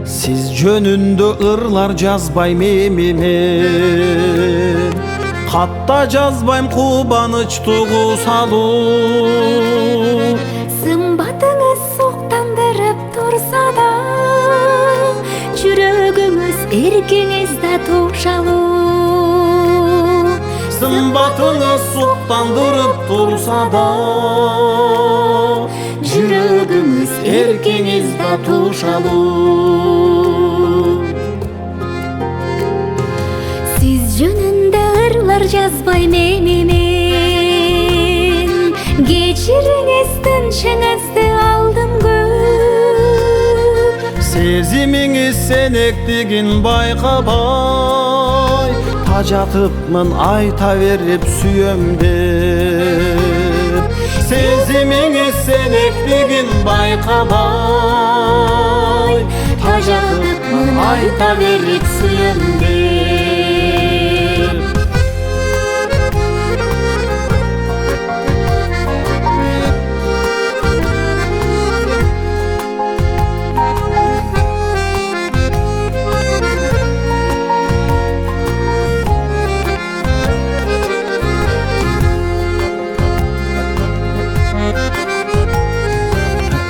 Siz жөнүндө ырлар жазбайм эми мен, катта жазбайм кубанычтуу салуу. Сымбатыңыз соктандырып турса да, жүрөгүңүз эркиңиз да тушалуу. Сымбатыңыз соктандырып турса да, жүрөгүңүз эркиңиз да тушалуу. Сиз жөнүндө ырлар жазбайм эми мен, кечириңиз тынчыңызды алдым көп. Сезимиңиз сенектигин байкабай, тажатыпмын айта берип сүйөм деп. Сезимиңиз сенектигин байкабай, тажатыпмын айта берип сүйөм деп.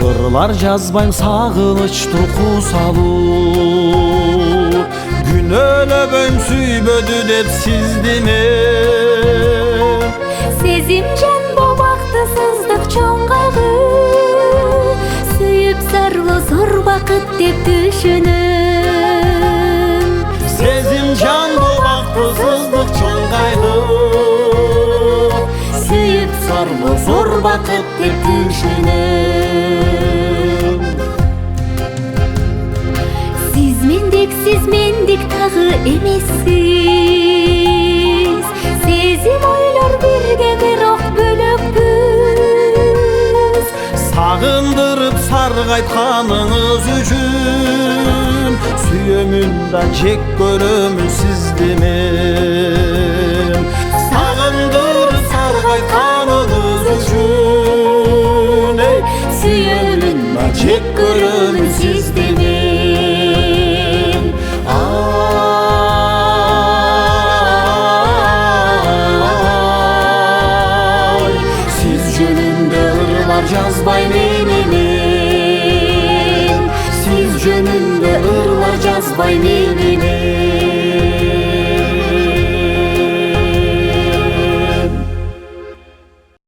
Ырлар жазбайм сагынычтуу салуу, күнөөлөгөйм сүйбөдү деп сизди мен. Сезим жан бабактысыздык чоң кайгы, сүйүп зарлоо зор бакыт деп түшүнөм. Сезим жан бабактысыздык чоң кайгы, сүйүп зарлоо зор бакыт деп түшүнөм. Сиз мендик тагы эмессиз, сезим ойлор бирге бирок бөлөкпүз. Сагындырып саргайтканыңыз үчүн, сүйөмүн да жек көрөмүн сизди мен. Сагындырып саргайтканыңыз үчүн, сүйөмүн да жек көрөмүн сизди мен. Siz jönündө ırlar жазбайм эми мен, siz jönündө ырlar жазбайм эми мен.